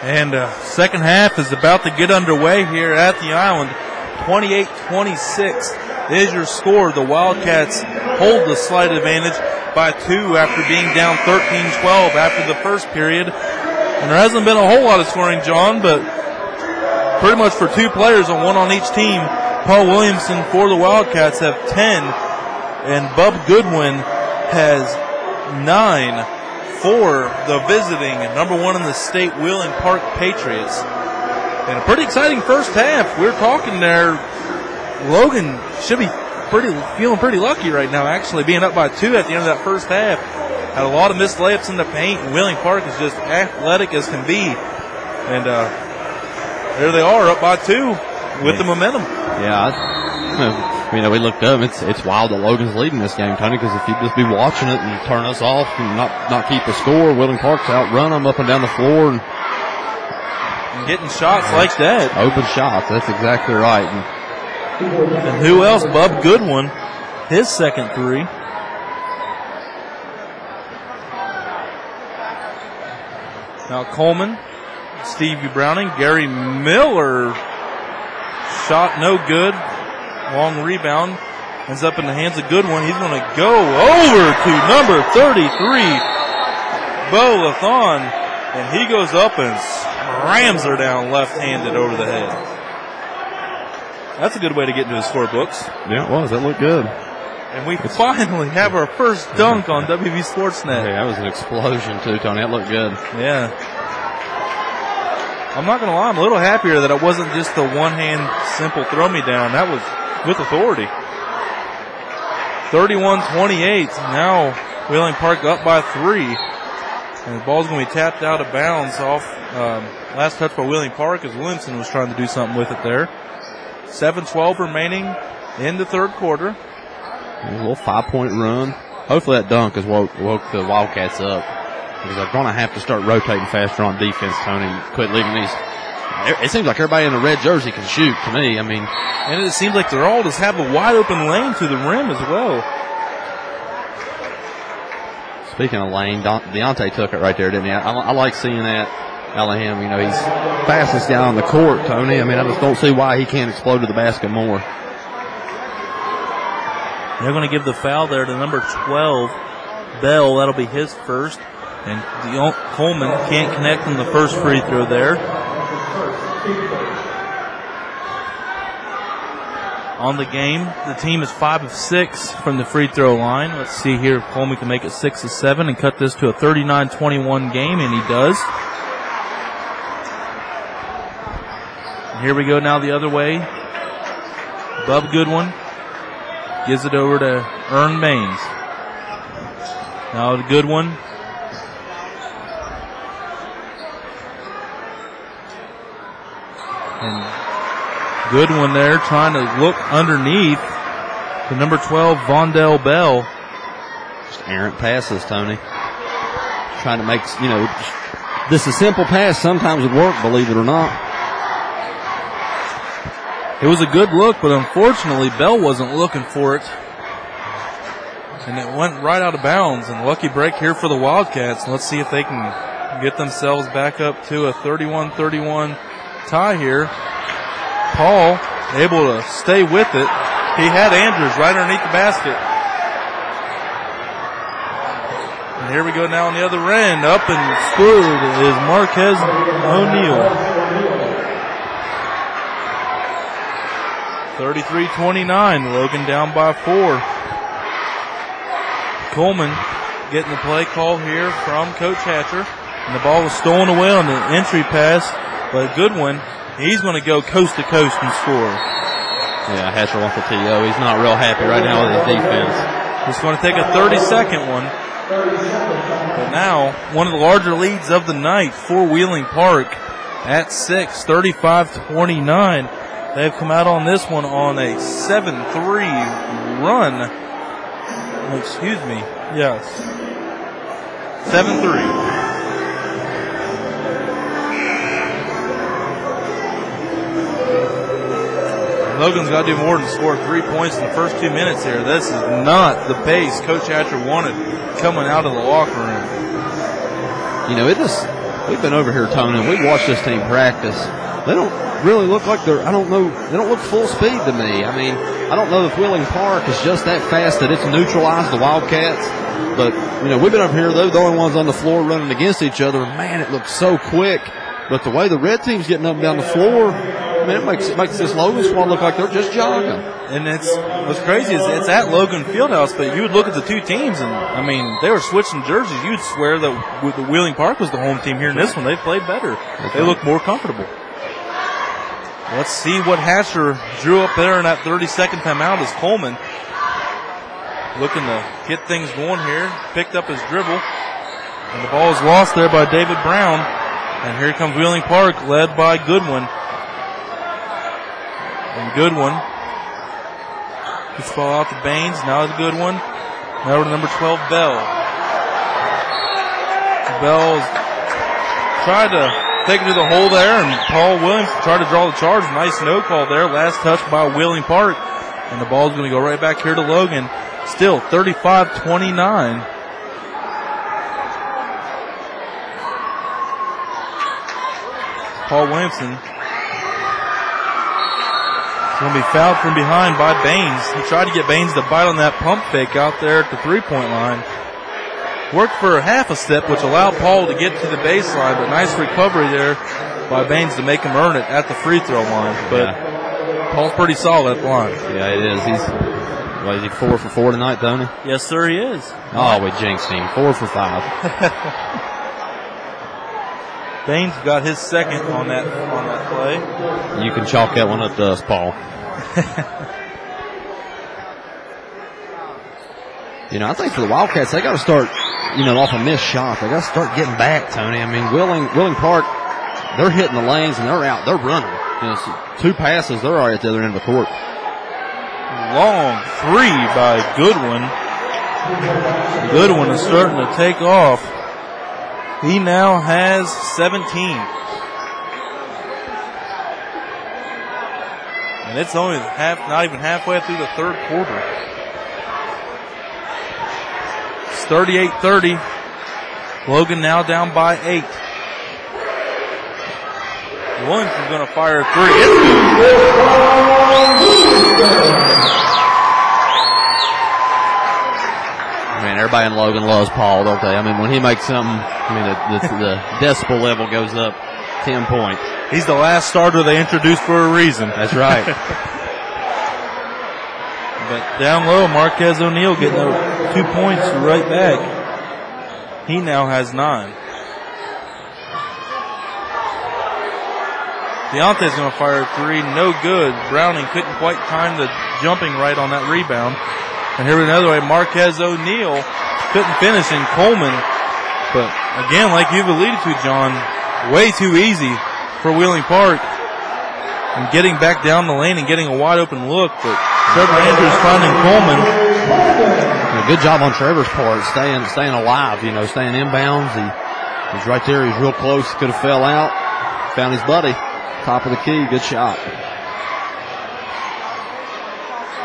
And second half is about to get underway here at the Island. 28-26 is your score. The Wildcats hold the slight advantage by 2 after being down 13-12 after the first period. And there hasn't been a whole lot of scoring, John, but pretty much for 2 players and 1 on each team. Paul Williamson for the Wildcats have 10, and Bub Goodwin has 9 for the visiting number 1 in the state Wheeling Park Patriots. And a pretty exciting first half. We're talking there. Logan should be feeling pretty lucky right now, actually, being up by 2 at the end of that first half. Had a lot of missed layups in the paint, and Wheeling Park is just athletic as can be. And there they are, up by 2 with the momentum. Yeah, we looked up. It's wild that Logan's leading this game, Tony, because if you'd just be watching it and turn us off and not keep the score, Wheeling Park's outrun them up and down the floor. And getting shots like that. Open shots, that's exactly right. And who else? Bub Goodwin, his second 3. Now Coleman, Stevie Browning, Gary Miller. Shot no good. Long rebound. Ends up in the hands of Goodwin. He's going to go over to number 33, Bo Lathon. And he goes up and rams her down left-handed over the head. That's a good way to get into the scorebooks. Yeah, it was. That looked good. And we finally have our first dunk on WV Sportsnet. Hey, that was an explosion, too, Tony. That looked good. Yeah. I'm not going to lie. I'm a little happier that it wasn't just the one-hand simple throw me down. That was with authority. 31-28. Now Wheeling Park up by 3. And the ball's going to be tapped out of bounds off last touch by Wheeling Park as Williamson was trying to do something with it there. 7:12 remaining in the third quarter. A little 5-point run. Hopefully that dunk has woke the Wildcats up, because they're going to have to start rotating faster on defense, Tony. Quit leaving these. It seems like everybody in the red jersey can shoot to me. I mean, and it seems like they're all just have a wide open lane to the rim as well. Speaking of lane, Deontay took it right there, didn't he? I like seeing that out of him. He's fastest down on the court, Tony. I mean, I just don't see why he can't explode to the basket more. They're going to give the foul there to number 12, Bell. That'll be his first. And Coleman can't connect on the first free throw there. On the game, the team is 5 of 6 from the free throw line. Let's see here if Coleman can make it 6 of 7 and cut this to a 39-21 game, and he does. And here we go now the other way. Bub Goodwin gives it over to Ern Baines. Now the Goodwin. And Goodwin there trying to look underneath to number 12, Vondell Bell. Just errant passes, Tony. Trying to make, this a simple pass sometimes would work, believe it or not. It was a good look, but unfortunately Bell wasn't looking for it. And it went right out of bounds. And lucky break here for the Wildcats. Let's see if they can get themselves back up to a 31-31 tie here. Paul able to stay with it. He had Andrews right underneath the basket. And here we go now on the other end. Up and scored is Marquez O'Neal. 33-29. Logan down by 4. Coleman getting the play call here from Coach Hatcher. And the ball was stolen away on the entry pass. But Goodwin, he's going to go coast to coast and score. Yeah, Hatcher wants the TO. He's not real happy right now with his defense. He's going to take a 30-second one. But now, one of the larger leads of the night for Wheeling Park at 6, 35-29. They've come out on this one on a 7-3 run. Excuse me. Yes. 7-3. Logan's got to do more than score 3 points in the first 2 minutes here. This is not the pace Coach Hatcher wanted coming out of the locker room. we've been over here, Tony, and we watched this team practice. They don't really look like they don't look full speed to me. I mean, I don't know if Wheeling Park is just that fast that it's neutralized the Wildcats. But, we've been over here, they're the only ones on the floor running against each other. Man, it looks so quick. But the way the red team's getting up and down the floor, it makes this Logan squad look like they're just jogging. And what's crazy is it's at Logan Fieldhouse, but you would look at the two teams, and, they were switching jerseys. You'd swear that the Wheeling Park was the home team here in this one. They played better. They look more comfortable. Let's see what Hatcher drew up there in that 32nd timeout as Coleman looking to get things going here. Picked up his dribble, and the ball is lost there by David Brown. And here comes Wheeling Park, led by Goodwin. And Goodwin gets the ball out to Baines. Now to Goodwin. Now to number 12, Bell. Bell's tried to take it to the hole there, and Paul Williams tried to draw the charge. Nice no call there. Last touch by Wheeling Park. And the ball's going to go right back here to Logan. Still 35-29. Paul Williamson is going to be fouled from behind by Baines. He tried to get Baines to bite on that pump fake out there at the three-point line. Worked for half a step, which allowed Paul to get to the baseline, but nice recovery there by Baines to make him earn it at the free throw line. But Paul's pretty solid at the line. Yeah, it is. Is he 4 for 4 tonight, Tony? Yes, sir, he is. Oh, we jinxed him. 4 for 5. Baines got his second on that play. You can chalk that one up to us, Paul. I think for the Wildcats, they got to start, off a missed shot. They got to start getting back, Tony. I mean, Wheeling Park, they're hitting the lanes and they're out. They're running. So 2 passes, they're already at the other end of the court. Long three by Goodwin. Goodwin is starting to take off. He now has 17. And it's only not even halfway through the third quarter. It's 38-30. Logan now down by 8. Williams is going to fire a three. Man, everybody in Logan loves Paul, don't they? I mean, when he makes something, the decibel level goes up 10 points. He's the last starter they introduced for a reason. That's right. But down low, Marquez O'Neal getting 2 points right back. He now has 9. Deontay's going to fire a three. No good. Browning couldn't quite time the jumping right on that rebound. And here another way, Marquez O'Neal couldn't finish, and Coleman. But again, like you've alluded to, John, way too easy for Wheeling Park. And getting back down the lane and getting a wide open look. But Trevor Andrews finding Coleman. Good job on Trevor's part, staying alive, staying inbounds. He's right there. He's real close. Could have fell out. Found his buddy. Top of the key. Good shot.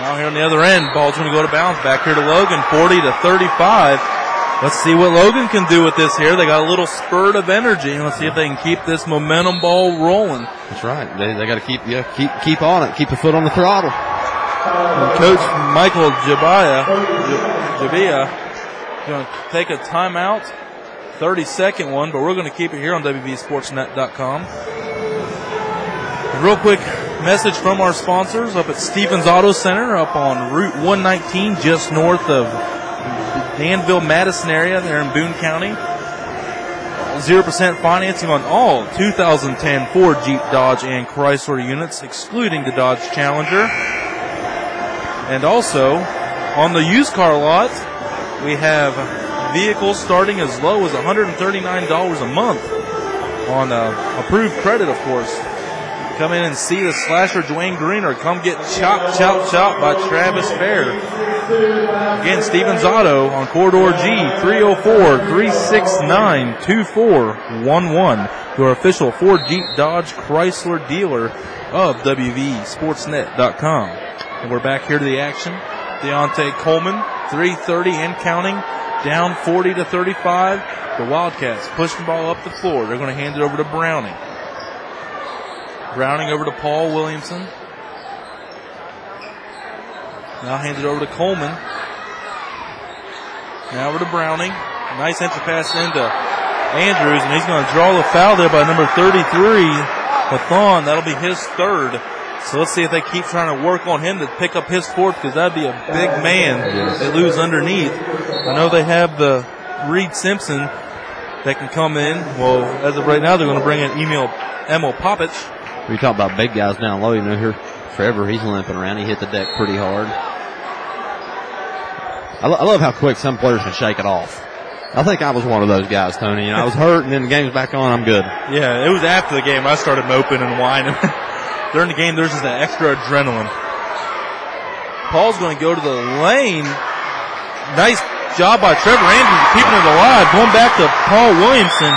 Now here on the other end, ball's going to go to bounds. Back here to Logan, 40-35. Let's see what Logan can do with this here. They got a little spurt of energy. Let's see if they can keep this momentum ball rolling. That's right. They got to keep on it. Keep the foot on the throttle. And Coach Michael Jabia going to take a timeout. 30-second one, but we're going to keep it here on WVSportsNet.com. Real quick message from our sponsors up at Stevens Auto Center up on Route 119 just north of Danville, Madison area there in Boone County. 0% financing on all 2010 Ford, Jeep, Dodge, and Chrysler units, excluding the Dodge Challenger. And also, on the used car lot, we have vehicles starting as low as $139 a month on approved credit, of course. Come in and see the slasher Dwayne Green, or come get chopped by Travis Fair. Again, Stevens Auto on Corridor G, 304-369-2411. Your official Ford, Jeep, Dodge, Chrysler dealer of WVSportsNet.com. And we're back here to the action. Deontay Coleman, 3:30 and counting, down 40-35. The Wildcats push the ball up the floor. They're going to hand it over to Browning. Browning over to Paul Williamson. Now hand it over to Coleman. Now over to Browning. Nice entry pass into Andrews, and he's going to draw the foul there by number 33, Mathon. That'll be his third. So let's see if they keep trying to work on him to pick up his fourth, because that'd be a big man. They lose underneath. I know they have the Reed Simpson that can come in. Well, as of right now, they're going to bring in Emil Popic. We talk about big guys down low. You know, here Trevor, he's limping around. He hit the deck pretty hard. I love how quick some players can shake it off. I think I was one of those guys, Tony. You know, I was hurt, and then the game's back on. I'm good. Yeah, it was after the game I started moping and whining. During the game, there's just that extra adrenaline. Paul's going to go to the lane. Nice job by Trevor Andrews keeping it alive. Going back to Paul Williamson.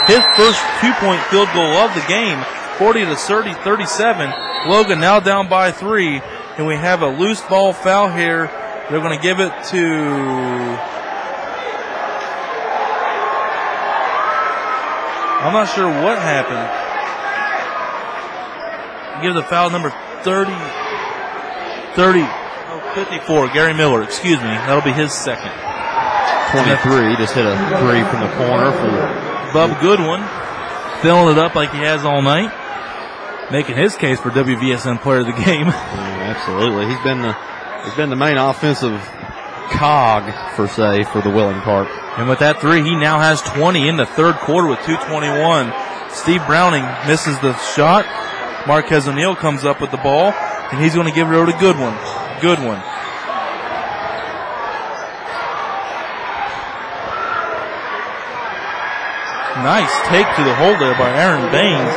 His first 2-point field goal of the game. 40-37. Logan now down by 3. And we have a loose ball foul here. They're going to give it to... I'm not sure what happened. Give the foul number 54, Gary Miller, excuse me. That'll be his second. 23, just hit a three from the corner for Bub Goodwin, filling it up like he has all night, making his case for WVSN Player of the Game. Yeah, absolutely. He's been the main offensive cog, for the Willing Park. And with that three, he now has 20 in the third quarter with 2:21. Steve Browning misses the shot. Marquez O'Neal comes up with the ball, and he's going to give it over to Goodwin. Goodwin. Nice take to the hole there by Aaron Baines.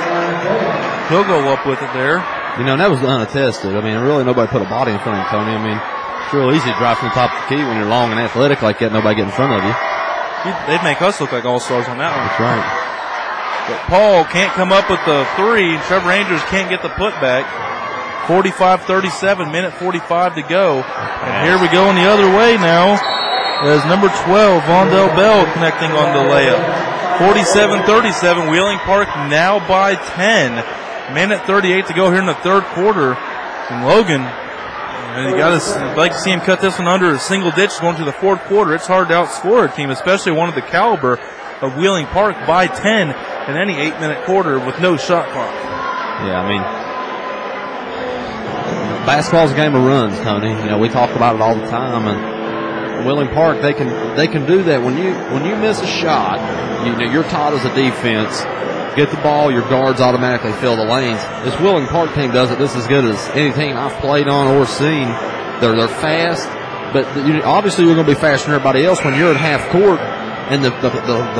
He'll go up with it there. You know, and that was unattested. I mean, really nobody put a body in front of him, Tony. I mean, it's real easy to drive from the top of the key when you're long and athletic like that. Nobody get in front of you. They'd make us look like all-stars on that one. That's right. But Paul can't come up with the three. Trevor Andrews can't get the putback. 45-37, minute 45 to go. And here we go in the other way now. As number 12, Vondell Bell, connecting on the layup. 47-37, Wheeling Park now by 10. Minute 38 to go here in the third quarter. And Logan, I'd like to see him cut this one under a single ditch going to the fourth quarter. It's hard to outscore a team, especially one of the caliber of Wheeling Park, by 10 in any 8-minute quarter with no shot clock. Yeah, I mean, basketball's a game of runs, Tony. You know, we talk about it all the time, and Wheeling Park, they can do that. When you miss a shot, you know, you're taught as a defense, get the ball, your guards automatically fill the lanes. This Wheeling Park team does it just as good as any team I've played on or seen. They're fast, but obviously you're going to be faster than everybody else when you're at half court and the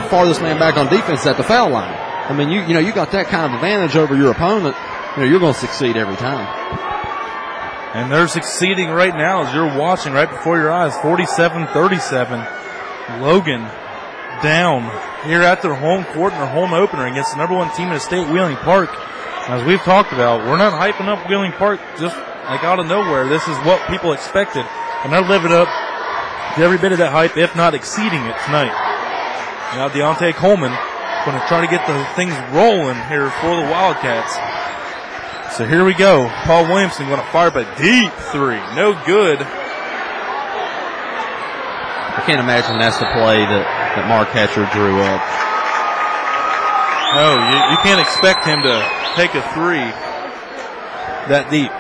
farthest man back on defense is at the foul line. I mean, you know, you got that kind of advantage over your opponent. You know, you're going to succeed every time. And they're succeeding right now as you're watching right before your eyes. 47-37. Logan down here at their home court in their home opener against the number one team in the state, Wheeling Park. As we've talked about, we're not hyping up Wheeling Park just like out of nowhere. This is what people expected, and they're living up to every bit of that hype, if not exceeding it tonight. Now Deontay Coleman going to try to get the things rolling here for the Wildcats. So here we go. Paul Williamson going to fire a deep three. No good. I can't imagine that's the play that Mark Hatcher drew up. No, you can't expect him to take a three that deep.